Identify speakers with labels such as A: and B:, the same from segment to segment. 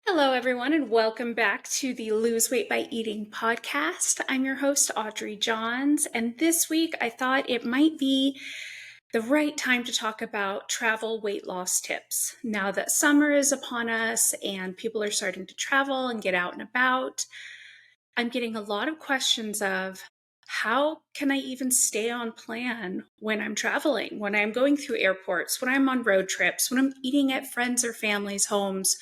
A: Hello, everyone, and welcome back to the Lose Weight by Eating podcast. I'm your host, Audrey Johns, and this week I thought it might be the right time to talk about travel weight loss tips. Now that summer is upon us and people are starting to travel and get out and about, I'm getting a lot of questions of how can I even stay on plan when I'm traveling, when I'm going through airports, when I'm on road trips, when I'm eating at friends' or family's homes,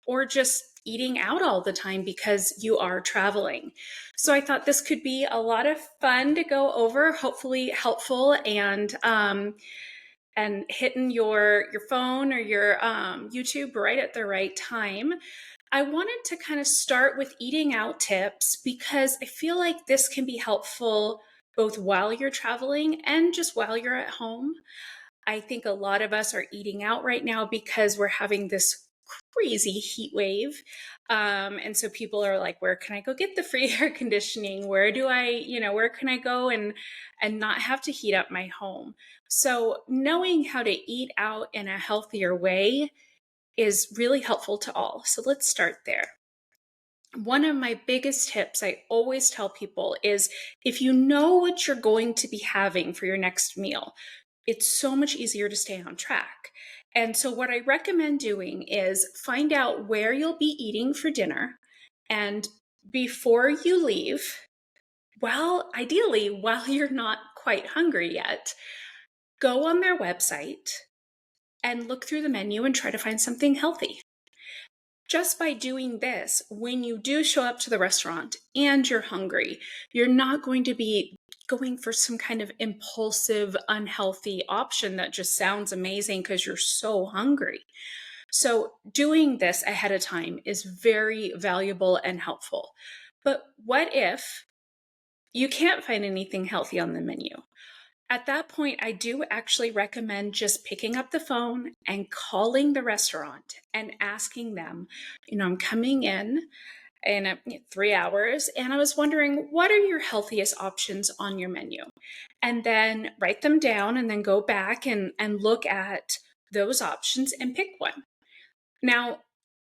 A: or just eating out all the time because you are traveling. So I thought this could be a lot of fun to go over, hopefully helpful and hitting your phone or your YouTube right at the right time. I wanted to kind of start with eating out tips because I feel like this can be helpful both while you're traveling and just while you're at home. I think a lot of us are eating out right now because we're having this crazy heat wave. And so people are like, where can I go get the free air conditioning? Where do where can I go and not have to heat up my home? So knowing how to eat out in a healthier way is really helpful to all. So let's start there. One of my biggest tips I always tell people is if you know what you're going to be having for your next meal, it's so much easier to stay on track. And so what I recommend doing is find out where you'll be eating for dinner. And before you leave, ideally, while you're not quite hungry yet, go on their website and look through the menu and try to find something healthy. Just by doing this, when you do show up to the restaurant and you're hungry, you're not going to be going for some kind of impulsive, unhealthy option that just sounds amazing because you're so hungry. So doing this ahead of time is very valuable and helpful. But what if you can't find anything healthy on the menu? At that point, I do actually recommend just picking up the phone and calling the restaurant and asking them, I'm coming in 3 hours, and I was wondering, what are your healthiest options on your menu? And then write them down and then go back and look at those options and pick one. Now,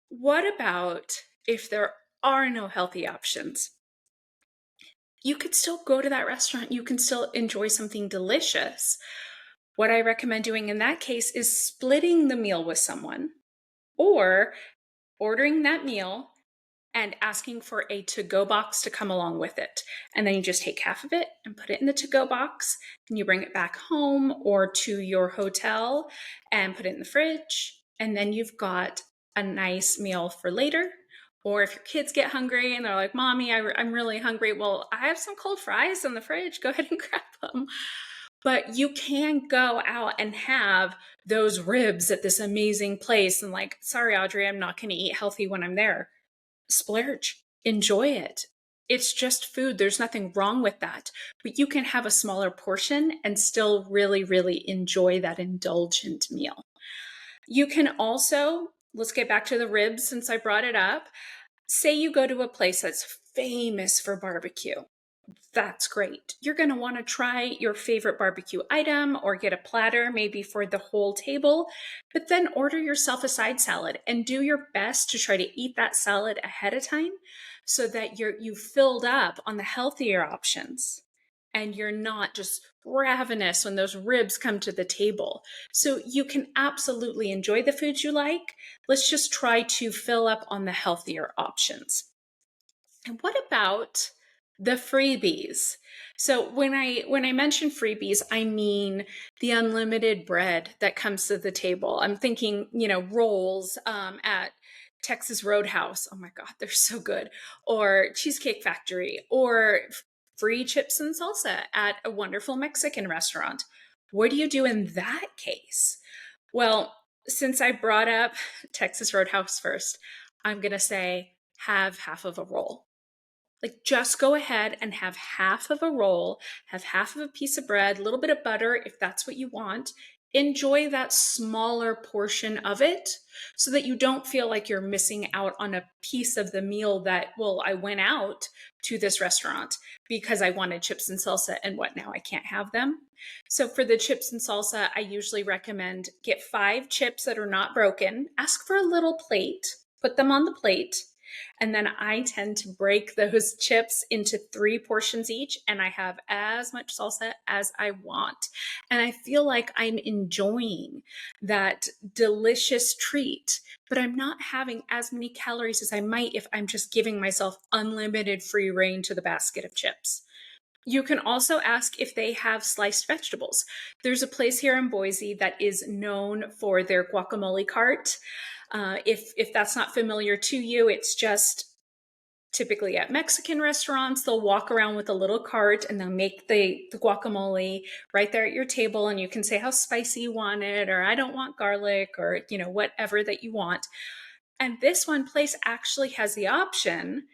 A: what about if there are no healthy options? You could still go to that restaurant. You can still enjoy something delicious. What I recommend doing in that case is splitting the meal with someone or ordering that meal and asking for a to-go box to come along with it. And then you just take half of it and put it in the to-go box and you bring it back home or to your hotel and put it in the fridge. And then you've got a nice meal for later. Or if your kids get hungry and they're like, Mommy, I'm really hungry. Well, I have some cold fries in the fridge. Go ahead and grab them. But you can go out and have those ribs at this amazing place and like, sorry, Audrey, I'm not going to eat healthy when I'm there. Splurge, enjoy it. It's just food. There's nothing wrong with that. But you can have a smaller portion and still really, really enjoy that indulgent meal. You can also, let's get back to the ribs since I brought it up. Say you go to a place that's famous for barbecue. That's great. You're going to want to try your favorite barbecue item or get a platter maybe for the whole table, but then order yourself a side salad and do your best to try to eat that salad ahead of time so that you've filled up on the healthier options and you're not just ravenous when those ribs come to the table. So you can absolutely enjoy the foods you like. Let's just try to fill up on the healthier options. And what about the freebies? So when I mention freebies, I mean the unlimited bread that comes to the table. I'm thinking, rolls at Texas Roadhouse. Oh my God, they're so good. Or Cheesecake Factory, or free chips and salsa at a wonderful Mexican restaurant. What do you do in that case? Well, since I brought up Texas Roadhouse first, I'm going to say have half of a roll. Like just go ahead and have half of a roll, have half of a piece of bread, a little bit of butter if that's what you want. Enjoy that smaller portion of it so that you don't feel like you're missing out on a piece of the meal that, well, I went out to this restaurant because I wanted chips and salsa and what now I can't have them. So for the chips and salsa, I usually recommend get 5 chips that are not broken. Ask for a little plate put them on the plate, and then I tend to break those chips into 3 portions each, and I have as much salsa as I want. And I feel like I'm enjoying that delicious treat, but I'm not having as many calories as I might if I'm just giving myself unlimited free reign to the basket of chips. You can also ask if they have sliced vegetables. There's a place here in Boise that is known for their guacamole cart. If that's not familiar to you, it's just typically at Mexican restaurants, they'll walk around with a little cart and they'll make the guacamole right there at your table. And you can say how spicy you want it, or I don't want garlic, or, whatever that you want. And this one place actually has the option,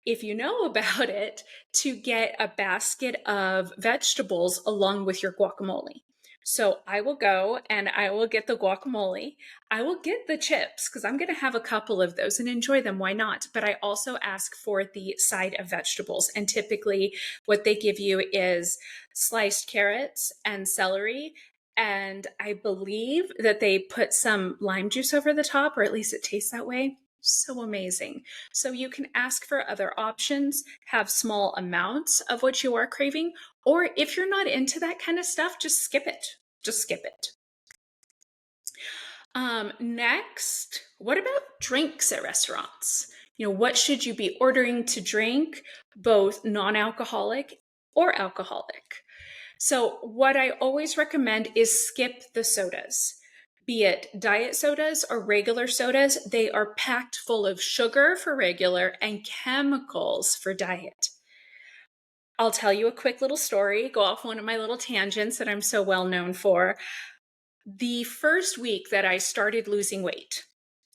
A: if you know about it, to get a basket of vegetables along with your guacamole. So I will go and I will get the guacamole. I will get the chips because I'm going to have a couple of those and enjoy them. Why not? But I also ask for the side of vegetables. And typically, what they give you is sliced carrots and celery. And I believe that they put some lime juice over the top, or at least it tastes that way. So amazing. So you can ask for other options, have small amounts of what you are craving, or if you're not into that kind of stuff, just skip it. Just skip it. Next, what about drinks at restaurants? What should you be ordering to drink, both non-alcoholic or alcoholic? So what I always recommend is skip the sodas. Be it diet sodas or regular sodas, they are packed full of sugar for regular and chemicals for diet. I'll tell you a quick little story, go off one of my little tangents that I'm so well known for. The first week that I started losing weight,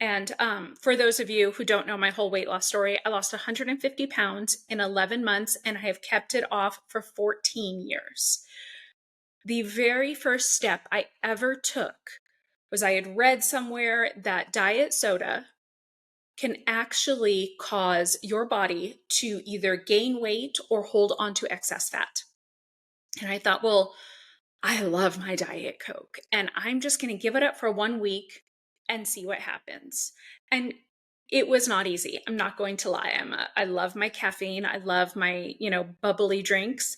A: and for those of you who don't know my whole weight loss story, I lost 150 pounds in 11 months, and I have kept it off for 14 years. The very first step I ever took was I had read somewhere that diet soda can actually cause your body to either gain weight or hold on to excess fat. And I thought, well, I love my Diet Coke, and I'm just going to give it up for 1 week and see what happens. And it was not easy. I'm not going to lie. I love my caffeine. I love my, bubbly drinks,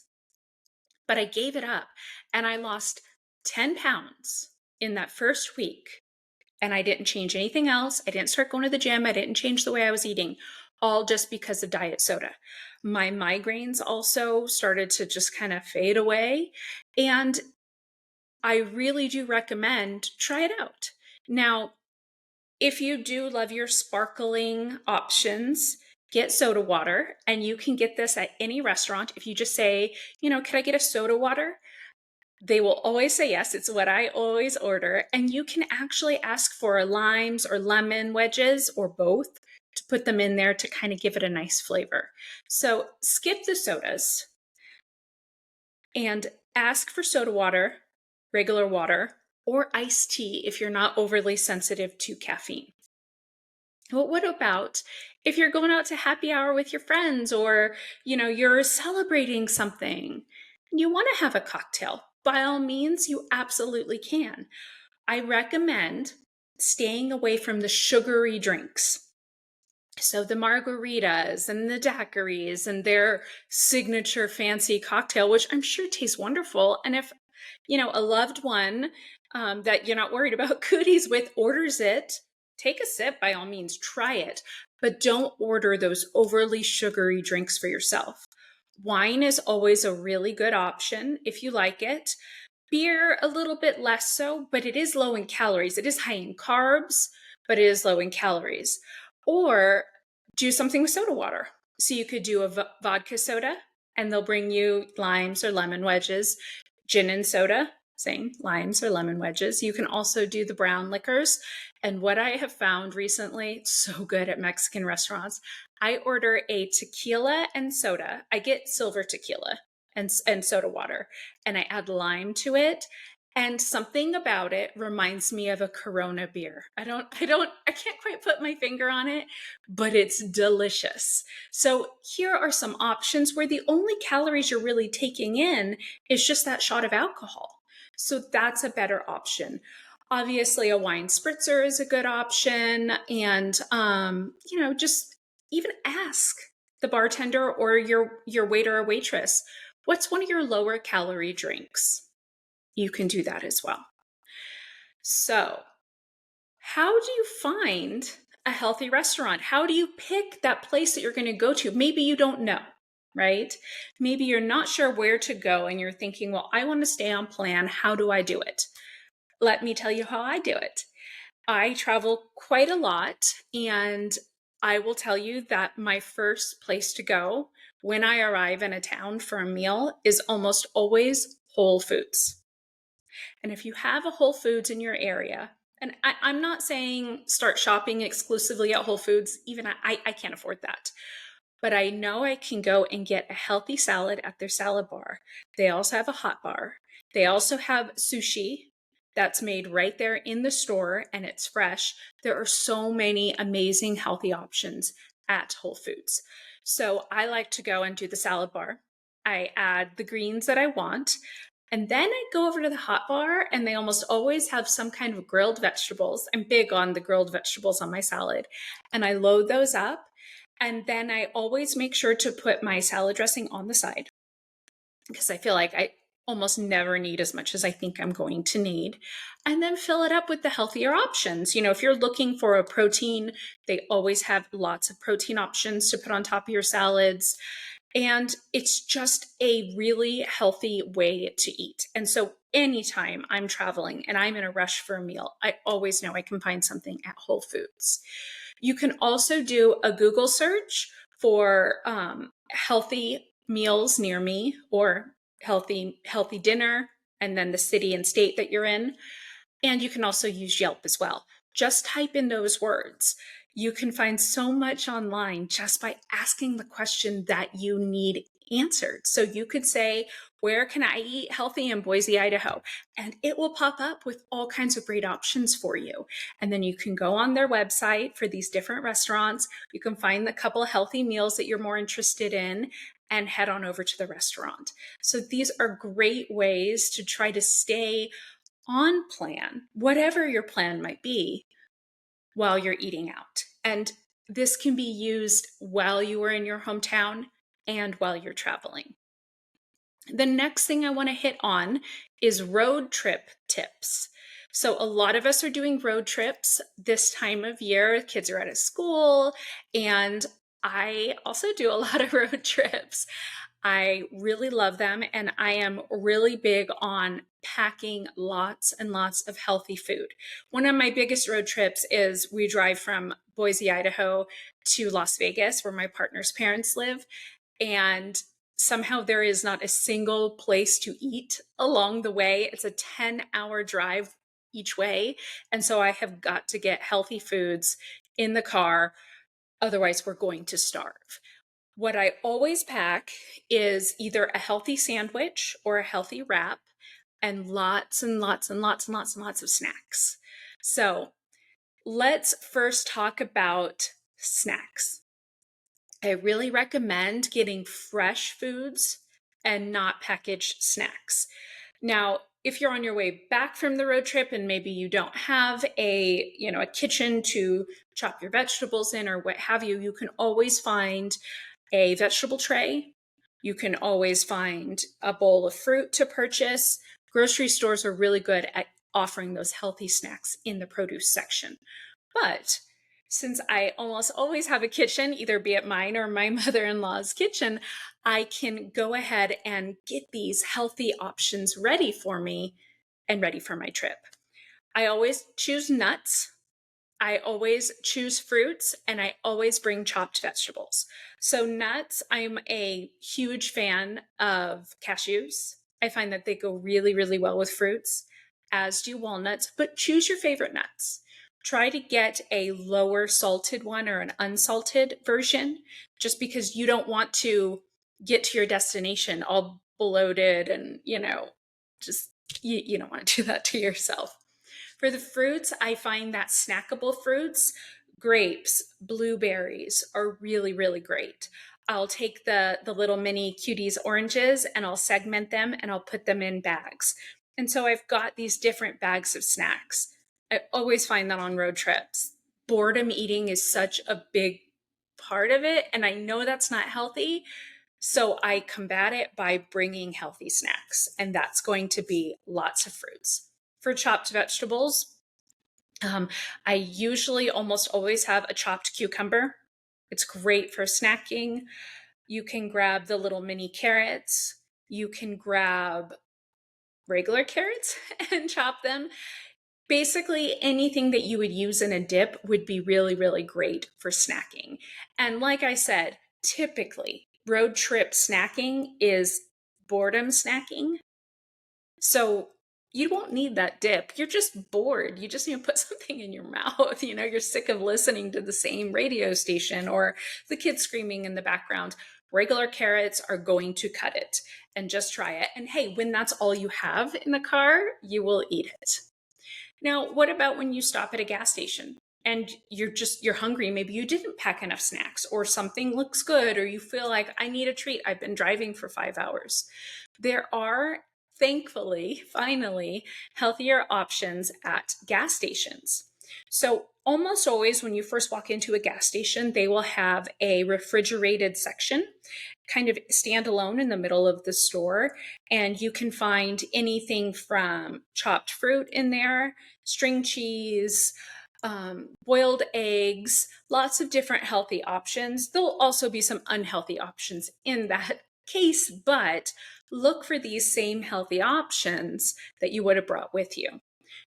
A: but I gave it up and I lost 10 pounds in that first week. And I didn't change anything else. I didn't start going to the gym. I didn't change the way I was eating, all just because of diet soda. My migraines also started to just kind of fade away. And I really do recommend try it out. Now, if you do love your sparkling options, get soda water, and you can get this at any restaurant. If you just say, can I get a soda water? They will always say yes. It's what I always order. And you can actually ask for limes or lemon wedges or both to put them in there to kind of give it a nice flavor. So skip the sodas and ask for soda water, regular water, or iced tea if you're not overly sensitive to caffeine. Well, what about if you're going out to happy hour with your friends, or, you're celebrating something and you want to have a cocktail? By all means, you absolutely can. I recommend staying away from the sugary drinks. So the margaritas and the daiquiris and their signature fancy cocktail, which I'm sure tastes wonderful. And if, a loved one that you're not worried about cooties with orders it, take a sip, by all means, try it, but don't order those overly sugary drinks for yourself. Wine is always a really good option if you like it. Beer, a little bit less so, but it is low in calories. It is high in carbs, but it is low in calories. Or do something with soda water. So you could do a vodka soda, and they'll bring you limes or lemon wedges. Gin and soda, same, limes or lemon wedges. You can also do the brown liquors. And what I have found recently, so good at Mexican restaurants, I order a tequila and soda. I get silver tequila and soda water, and I add lime to it. And something about it reminds me of a Corona beer. I can't quite put my finger on it, but it's delicious. So here are some options where the only calories you're really taking in is just that shot of alcohol. So that's a better option. Obviously, a wine spritzer is a good option. And, just even ask the bartender or your waiter or waitress, what's one of your lower calorie drinks? You can do that as well. So, how do you find a healthy restaurant? How do you pick that place that you're going to go to? Maybe you don't know, right? Maybe you're not sure where to go and you're thinking, well, I want to stay on plan. How do I do it? Let me tell you how I do it. I travel quite a lot, and I will tell you that my first place to go when I arrive in a town for a meal is almost always Whole Foods. And if you have a Whole Foods in your area, and I'm not saying start shopping exclusively at Whole Foods, even I can't afford that. But I know I can go and get a healthy salad at their salad bar. They also have a hot bar. They also have sushi that's made right there in the store and it's fresh. There are so many amazing healthy options at Whole Foods. So I like to go and do the salad bar. I add the greens that I want. And then I go over to the hot bar and they almost always have some kind of grilled vegetables. I'm big on the grilled vegetables on my salad. And I load those up. And then I always make sure to put my salad dressing on the side because I feel like I almost never need as much as I think I'm going to need. And then fill it up with the healthier options. If you're looking for a protein, they always have lots of protein options to put on top of your salads. And it's just a really healthy way to eat. And so anytime I'm traveling and I'm in a rush for a meal, I always know I can find something at Whole Foods. You can also do a Google search for healthy meals near me or healthy dinner, and then the city and state that you're in. And you can also use Yelp as well. Just type in those words. You can find so much online just by asking the question that you need answered. So you could say, where can I eat healthy in Boise, Idaho? And it will pop up with all kinds of great options for you. And then you can go on their website for these different restaurants. You can find the couple of healthy meals that you're more interested in and head on over to the restaurant. So these are great ways to try to stay on plan, whatever your plan might be, while you're eating out. And this can be used while you are in your hometown and while you're traveling. The next thing I want to hit on is road trip tips. So, a lot of us are doing road trips this time of year. Kids are out of school, and I also do a lot of road trips. I really love them, and I am really big on packing lots and lots of healthy food. One of my biggest road trips is we drive from Boise, Idaho to Las Vegas, where my partner's parents live. And somehow there is not a single place to eat along the way. It's a 10-hour drive each way. And so I have got to get healthy foods in the car. Otherwise, we're going to starve. What I always pack is either a healthy sandwich or a healthy wrap and lots and lots and lots and lots and lots of snacks. So let's first talk about snacks. I really recommend getting fresh foods and not packaged snacks. Now, if you're on your way back from the road trip and maybe you don't have a kitchen to chop your vegetables in or what have you, you can always find a vegetable tray. You can always find a bowl of fruit to purchase. Grocery stores are really good at offering those healthy snacks in the produce section. But since I almost always have a kitchen, either be it mine or my mother-in-law's kitchen, I can go ahead and get these healthy options ready for me and ready for my trip. I always choose nuts. I always choose fruits, and I always bring chopped vegetables. So nuts, I'm a huge fan of cashews. I find that they go really, really well with fruits, as do walnuts, but choose your favorite nuts. Try to get a lower salted one or an unsalted version, just because you don't want to get to your destination all bloated and, just you don't want to do that to yourself. For the fruits, I find that snackable fruits, grapes, blueberries are really, really great. I'll take the little mini cuties oranges and I'll segment them and I'll put them in bags. And so I've got these different bags of snacks. I always find that on road trips, boredom eating is such a big part of it. And I know that's not healthy. So I combat it by bringing healthy snacks. And that's going to be lots of fruits. For chopped vegetables, um, I usually almost always have a chopped cucumber. It's great for snacking. You can grab the little mini carrots. You can grab regular carrots and chop them. Basically, anything that you would use in a dip would be really, really great for snacking. And like I said, typically road trip snacking is boredom snacking. So you won't need that dip. You're just bored. You just need to put something in your mouth. You're sick of listening to the same radio station or the kids screaming in the background. Regular carrots are going to cut it, and just try it. And hey, when that's all you have in the car, you will eat it. Now, what about when you stop at a gas station and you're hungry? Maybe you didn't pack enough snacks, or something looks good, or you feel like I need a treat. I've been driving for 5 hours. There are, thankfully, finally, healthier options at gas stations. So almost always when you first walk into a gas station, they will have a refrigerated section, kind of standalone in the middle of the store. And you can find anything from chopped fruit in there, string cheese, boiled eggs, lots of different healthy options. There'll also be some unhealthy options in that case, but look for these same healthy options that you would have brought with you.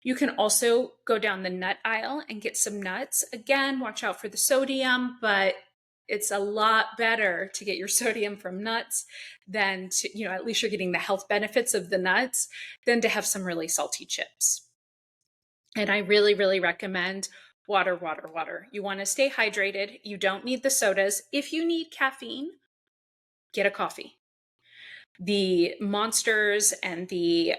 A: You can also go down the nut aisle and get some nuts. Again, watch out for the sodium, but it's a lot better to get your sodium from nuts than to, at least you're getting the health benefits of the nuts, than to have some really salty chips. And I really, really recommend water, water, water. You want to stay hydrated. You don't need the sodas. If you need caffeine, get a coffee. The Monsters and the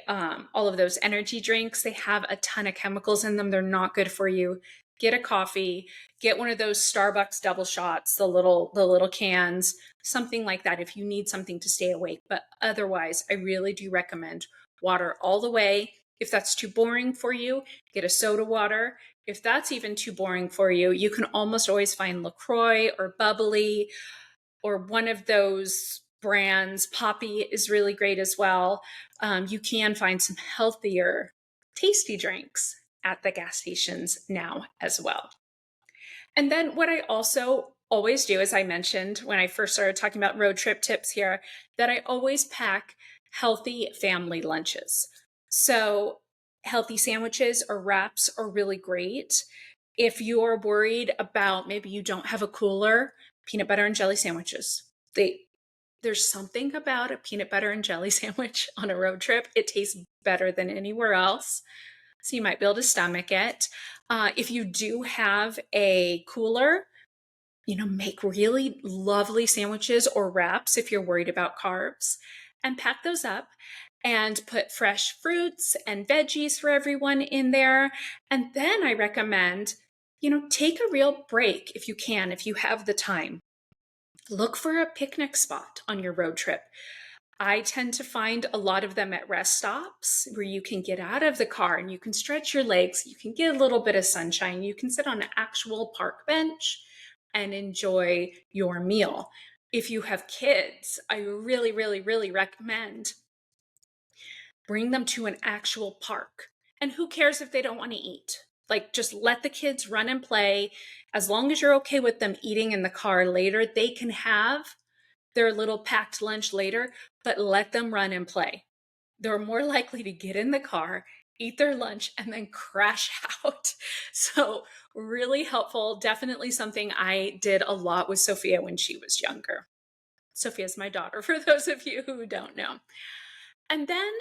A: all of those energy drinks, they have a ton of chemicals in them. They're not good for you. Get a coffee, get one of those Starbucks double shots, the little cans, something like that if you need something to stay awake. But otherwise, I really do recommend water all the way. If that's too boring for you, get a soda water. If that's even too boring for you, you can almost always find LaCroix or Bubbly or one of those brands. Poppy is really great as well. You can find some healthier, tasty drinks at the gas stations now as well. And then what I also always do, as I mentioned when I first started talking about road trip tips here, that I always pack healthy family lunches. So healthy sandwiches or wraps are really great. If you're worried about maybe you don't have a cooler, peanut butter and jelly sandwiches. There's something about a peanut butter and jelly sandwich on a road trip. It tastes better than anywhere else. So you might be able to stomach it. If you do have a cooler, make really lovely sandwiches or wraps if you're worried about carbs, and pack those up and put fresh fruits and veggies for everyone in there. And then I recommend, take a real break if you can, if you have the time. Look for a picnic spot on your road trip. I tend to find a lot of them at rest stops where you can get out of the car and you can stretch your legs. You can get a little bit of sunshine. You can sit on an actual park bench and enjoy your meal. If you have kids, I really, really, really recommend bring them to an actual park. And who cares if they don't want to eat? Like, just let the kids run and play. As long as you're okay with them eating in the car later, they can have their little packed lunch later, but let them run and play. They're more likely to get in the car, eat their lunch, and then crash out. So really helpful. Definitely something I did a lot with Sophia when she was younger. Sophia's my daughter, for those of you who don't know. And then,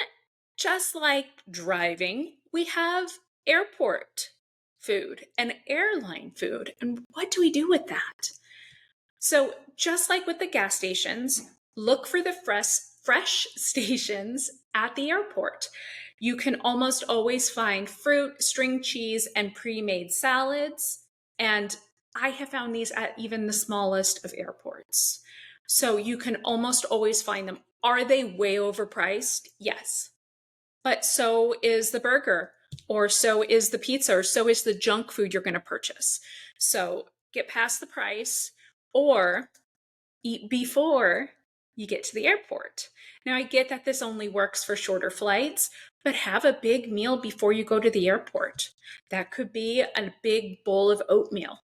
A: just like driving, we have airport food and airline food. And what do we do with that? So just like with the gas stations, look for the fresh stations at the airport. You can almost always find fruit, string cheese, and pre-made salads. And I have found these at even the smallest of airports. So you can almost always find them. Are they way overpriced? Yes. But so is the burger or so is the pizza, or so is the junk food you're going to purchase. So get past the price, or eat before you get to the airport. Now, I get that this only works for shorter flights, but have a big meal before you go to the airport. That could be a big bowl of oatmeal.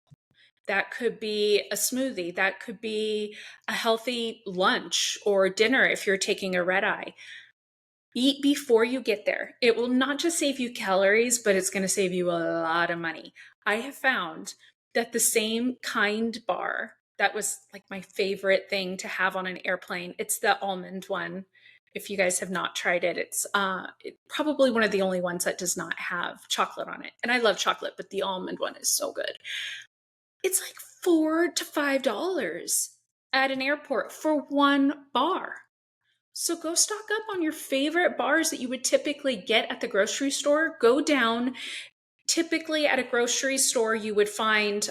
A: That could be a smoothie. That could be a healthy lunch or dinner if you're taking a red eye. Eat before you get there. It will not just save you calories, but it's going to save you a lot of money. I have found that the same kind bar, that was like my favorite thing to have on an airplane. It's the almond one. If you guys have not tried it, it's probably one of the only ones that does not have chocolate on it. And I love chocolate, but the almond one is so good. It's like $4 to $5 at an airport for one bar. So go stock up on your favorite bars that you would typically get at the grocery store. Go down. Typically at a grocery store, you would find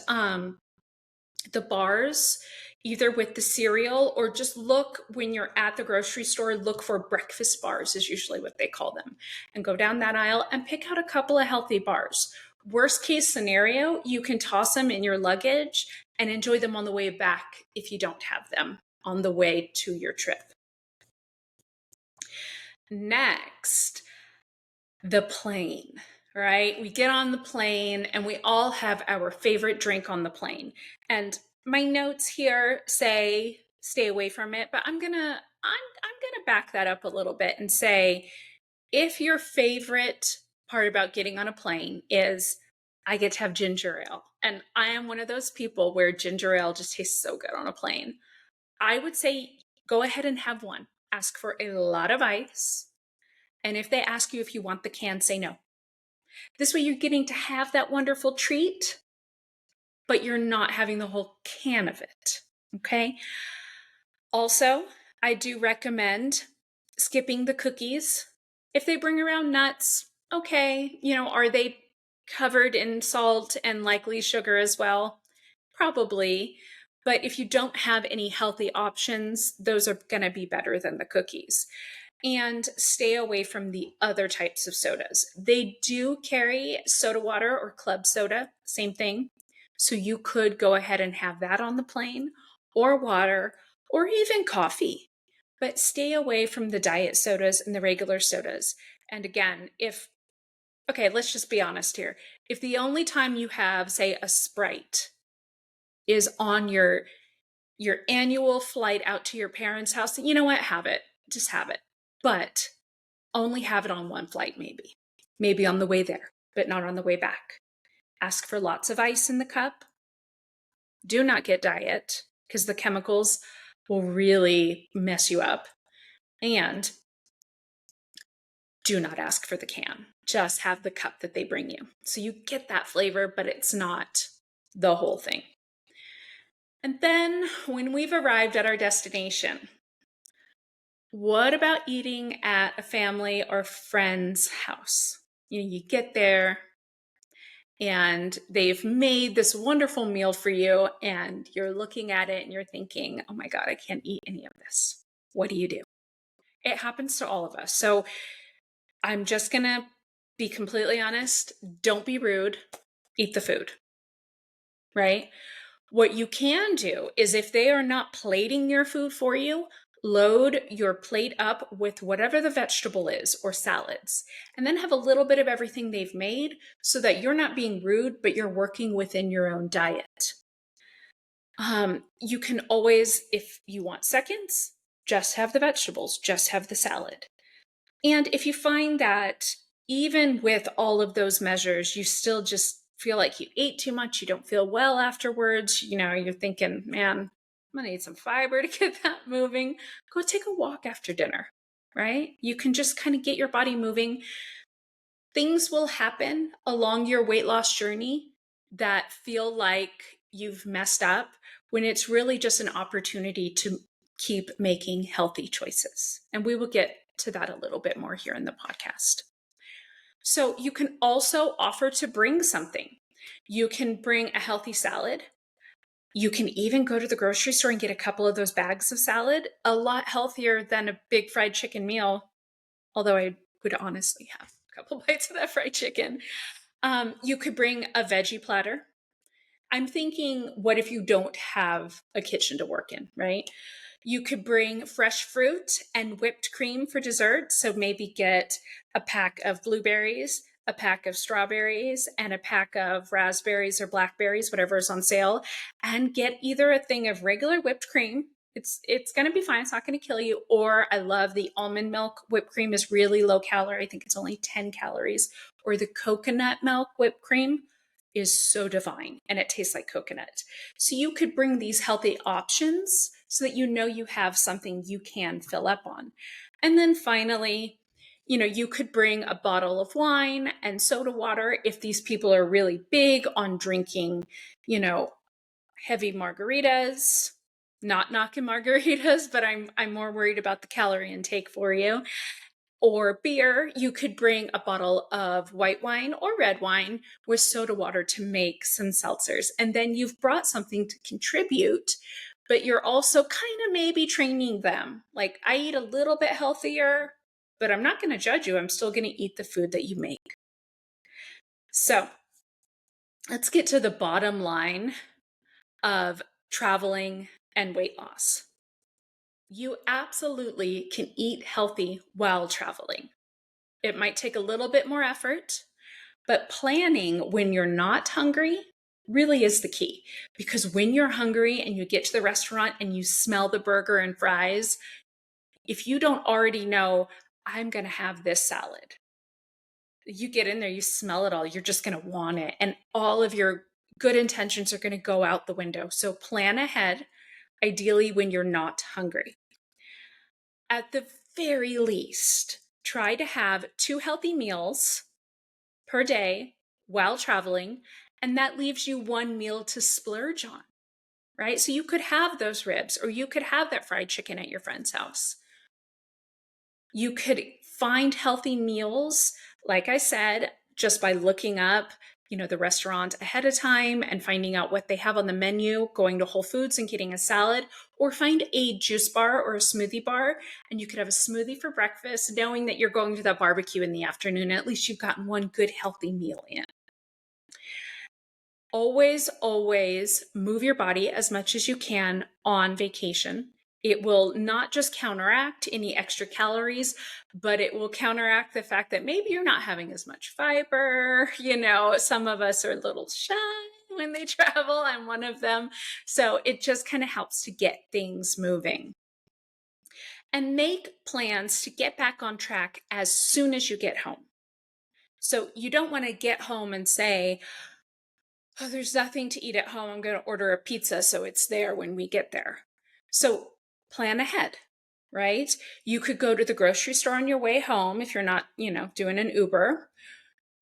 A: the bars either with the cereal, or just look when you're at the grocery store, look for breakfast bars is usually what they call them. And go down that aisle and pick out a couple of healthy bars. Worst case scenario, you can toss them in your luggage and enjoy them on the way back if you don't have them on the way to your trip. Next, the plane, right? We get on the plane and we all have our favorite drink on the plane. And my notes here say stay away from it, but I'm gonna back that up a little bit and say, if your favorite part about getting on a plane is I get to have ginger ale, and I am one of those people where ginger ale just tastes so good on a plane, I would say go ahead and have one. Ask for a lot of ice. And if they ask you if you want the can, say no. This way you're getting to have that wonderful treat, but you're not having the whole can of it. Okay? Also, I do recommend skipping the cookies. If they bring around nuts, okay, are they covered in salt and likely sugar as well? Probably. But if you don't have any healthy options, those are going to be better than the cookies. And stay away from the other types of sodas. They do carry soda water or club soda, same thing. So you could go ahead and have that on the plane, or water, or even coffee. But stay away from the diet sodas and the regular sodas. And again, let's just be honest here. If the only time you have, say, a Sprite is on your annual flight out to your parents' house, you know what? Have it. Just have it. But only have it on one flight, maybe on the way there, but not on the way back. Ask for lots of ice in the cup. Do not get diet, because the chemicals will really mess you up. And do not ask for the can. Just have the cup that they bring you. So you get that flavor, but it's not the whole thing. And then when we've arrived at our destination, what about eating at a family or friend's house? You get there and they've made this wonderful meal for you, and you're looking at it and you're thinking, oh my God, I can't eat any of this. What do you do? It happens to all of us. So I'm just going to be completely honest. Don't be rude. Eat the food, right? What you can do is, if they are not plating your food for you, load your plate up with whatever the vegetable is or salads, and then have a little bit of everything they've made, so that you're not being rude, but you're working within your own diet. You can always, if you want seconds, just have the vegetables, just have the salad. And if you find that even with all of those measures, you still just feel like you ate too much, you don't feel well afterwards, you're thinking, man, I'm going to need some fiber to get that moving, go take a walk after dinner, right? You can just kind of get your body moving. Things will happen along your weight loss journey that feel like you've messed up, when it's really just an opportunity to keep making healthy choices. And we will get to that a little bit more here in the podcast. So you can also offer to bring something. You can bring a healthy salad. You can even go to the grocery store and get a couple of those bags of salad, a lot healthier than a big fried chicken meal. Although I would honestly have a couple bites of that fried chicken. You could bring a veggie platter. I'm thinking, what if you don't have a kitchen to work in, right? You could bring fresh fruit and whipped cream for dessert. So maybe get a pack of blueberries, a pack of strawberries, and a pack of raspberries or blackberries, whatever is on sale, and get either a thing of regular whipped cream. It's going to be fine. It's not going to kill you. Or I love the almond milk whipped cream is really low calorie. I think it's only 10 calories. Or the coconut milk whipped cream is so divine and it tastes like coconut. So you could bring these healthy options so that you know you have something you can fill up on. And then finally, you could bring a bottle of wine and soda water if these people are really big on drinking, heavy margaritas. Not knocking margaritas, but I'm more worried about the calorie intake for you. Or beer, you could bring a bottle of white wine or red wine with soda water to make some seltzers. And then you've brought something to contribute, but you're also kind of maybe training them. Like, I eat a little bit healthier, but I'm not going to judge you. I'm still going to eat the food that you make. So let's get to the bottom line of traveling and weight loss. You absolutely can eat healthy while traveling. It might take a little bit more effort, but planning when you're not hungry really is the key. Because when you're hungry and you get to the restaurant and you smell the burger and fries, if you don't already know, I'm going to have this salad, you get in there, you smell it all, you're just going to want it. And all of your good intentions are going to go out the window. So plan ahead, ideally when you're not hungry. At the very least, try to have 2 healthy meals per day while traveling, and that leaves you 1 meal to splurge on, right? So you could have those ribs, or you could have that fried chicken at your friend's house. You could find healthy meals, like I said, just by looking up, the restaurant ahead of time and finding out what they have on the menu, going to Whole Foods and getting a salad, or find a juice bar or a smoothie bar, and you could have a smoothie for breakfast, knowing that you're going to that barbecue in the afternoon. At least you've gotten one good healthy meal in. Always, always move your body as much as you can on vacation. It will not just counteract any extra calories, but it will counteract the fact that maybe you're not having as much fiber. Some of us are a little shy when they travel. I'm one of them. So it just kind of helps to get things moving. And make plans to get back on track as soon as you get home. So you don't want to get home and say, oh, there's nothing to eat at home. I'm going to order a pizza so it's there when we get there. So plan ahead, right? You could go to the grocery store on your way home if you're not, doing an Uber.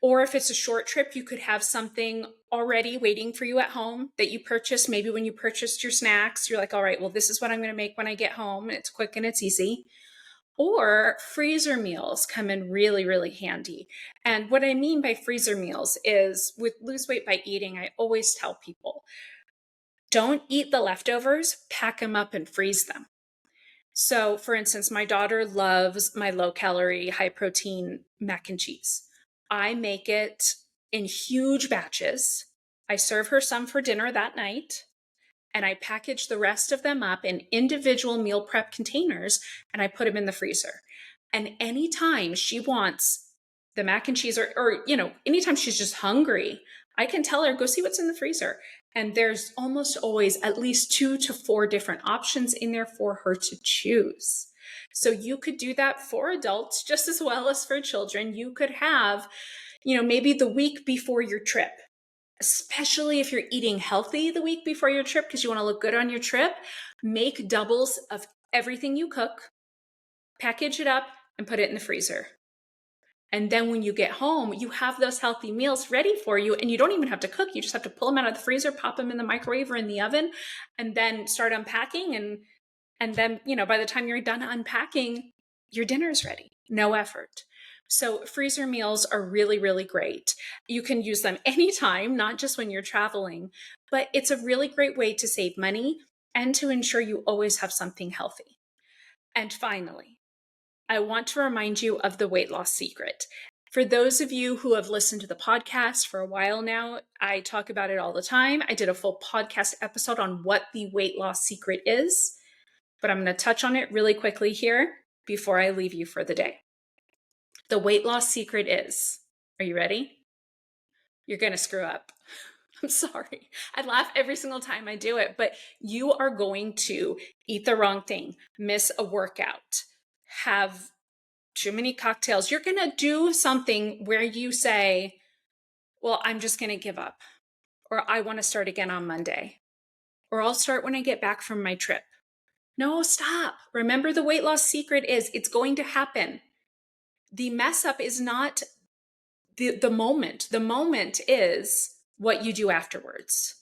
A: Or if it's a short trip, you could have something already waiting for you at home that you purchased. Maybe when you purchased your snacks, you're like, all right, well, this is what I'm going to make when I get home. It's quick and it's easy. Or freezer meals come in really, really handy. And what I mean by freezer meals is with Lose Weight by Eating, I always tell people, don't eat the leftovers, pack them up and freeze them. So for instance, my daughter loves my low calorie, high protein mac and cheese. I make it in huge batches. I serve her some for dinner that night, and I package the rest of them up in individual meal prep containers, and I put them in the freezer. And anytime she wants the mac and cheese or anytime she's just hungry, I can tell her, go see what's in the freezer. And there's almost always at least 2 to 4 different options in there for her to choose. So you could do that for adults just as well as for children. You could have, maybe the week before your trip, especially if you're eating healthy the week before your trip because you want to look good on your trip, make doubles of everything you cook, package it up, and put it in the freezer. And then when you get home, you have those healthy meals ready for you, and you don't even have to cook. You just have to pull them out of the freezer, pop them in the microwave or in the oven, and then start unpacking. And then, by the time you're done unpacking, your dinner's ready. No effort. So freezer meals are really, really great. You can use them anytime, not just when you're traveling, but it's a really great way to save money and to ensure you always have something healthy. And finally, I want to remind you of the weight loss secret. For those of you who have listened to the podcast for a while now, I talk about it all the time. I did a full podcast episode on what the weight loss secret is, but I'm going to touch on it really quickly here before I leave you for the day. The weight loss secret is, are you ready? You're going to screw up. I'm sorry. I laugh every single time I do it, but you are going to eat the wrong thing, miss a workout, have too many cocktails. You're going to do something where you say, well, I'm just going to give up, or I want to start again on Monday, or I'll start when I get back from my trip. No, stop. Remember, the weight loss secret is it's going to happen. The mess up is not the moment. The moment is what you do afterwards.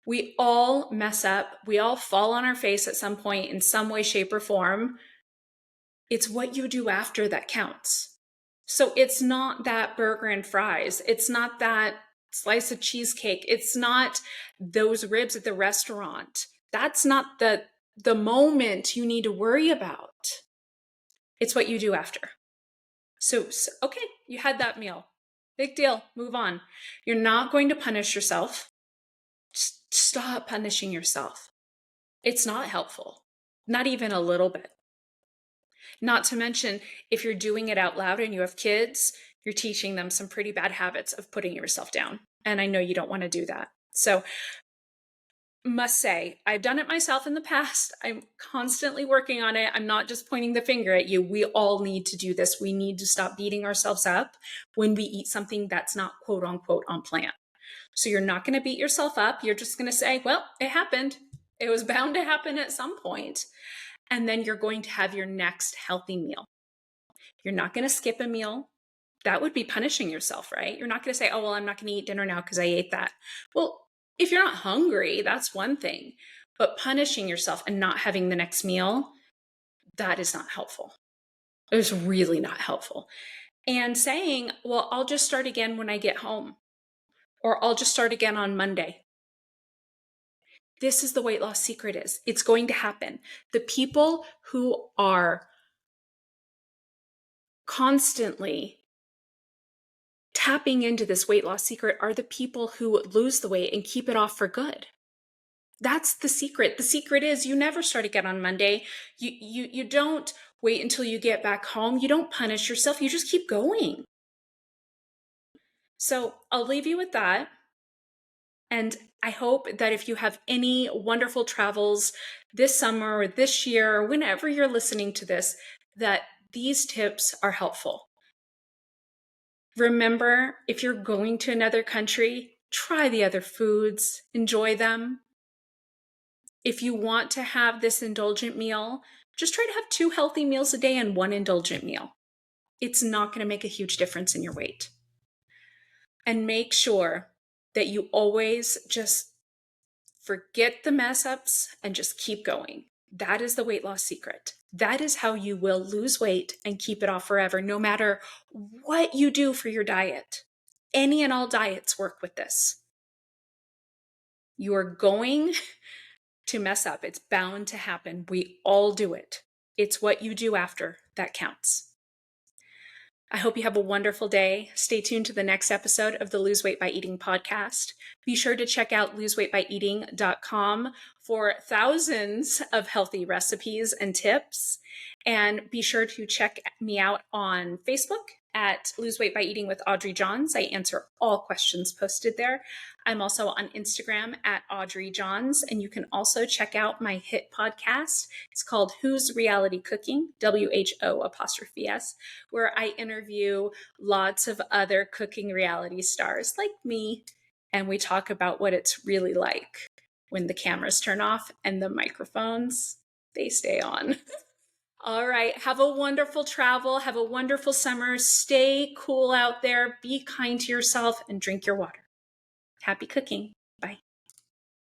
A: We all mess up. We all fall on our face at some point in some way, shape, or form. It's what you do after that counts. So it's not that burger and fries. It's not that slice of cheesecake. It's not those ribs at the restaurant. That's not the moment you need to worry about. It's what you do after. So okay, you had that meal. Big deal. Move on. You're not going to punish yourself. Just stop punishing yourself. It's not helpful. Not even a little bit. Not to mention, if you're doing it out loud and you have kids, you're teaching them some pretty bad habits of putting yourself down. And I know you don't want to do that. So, must say, I've done it myself in the past. I'm constantly working on it. I'm not just pointing the finger at you. We all need to do this. We need to stop beating ourselves up when we eat something that's not quote unquote on plan. So you're not going to beat yourself up. You're just going to say, well, it happened. It was bound to happen at some point. And then you're going to have your next healthy meal. You're not going to skip a meal. That would be punishing yourself, right? You're not going to say, oh, well, I'm not going to eat dinner now because I ate that. Well, if you're not hungry, that's one thing. But punishing yourself and not having the next meal, that is not helpful. It's really not helpful. And saying, well, I'll just start again when I get home, or I'll just start again on Monday. This is the weight loss secret is. It's going to happen. The people who are constantly tapping into this weight loss secret are the people who lose the weight and keep it off for good. That's the secret. The secret is you never start again on Monday. You don't wait until you get back home. You don't punish yourself. You just keep going. So I'll leave you with that. And I hope that if you have any wonderful travels this summer or this year, or whenever you're listening to this, that these tips are helpful. Remember, if you're going to another country, try the other foods, enjoy them. If you want to have this indulgent meal, just try to have 2 healthy meals a day and 1 indulgent meal. It's not going to make a huge difference in your weight. And make sure that you always just forget the mess ups and just keep going. That is the weight loss secret. That is how you will lose weight and keep it off forever, no matter what you do for your diet. Any and all diets work with this. You are going to mess up. It's bound to happen. We all do it. It's what you do after that counts. I hope you have a wonderful day. Stay tuned to the next episode of the Lose Weight by Eating podcast. Be sure to check out loseweightbyeating.com for thousands of healthy recipes and tips. And be sure to check me out on Facebook at Lose Weight by Eating with Audrey Johns. I answer all questions posted there. I'm also on Instagram at Audrey Johns, and you can also check out my hit podcast. It's called Who's Reality Cooking, WHO''S, where I interview lots of other cooking reality stars like me, and we talk about what it's really like when the cameras turn off and the microphones, they stay on. All right. Have a wonderful travel. Have a wonderful summer. Stay cool out there. Be kind to yourself and drink your water. Happy cooking.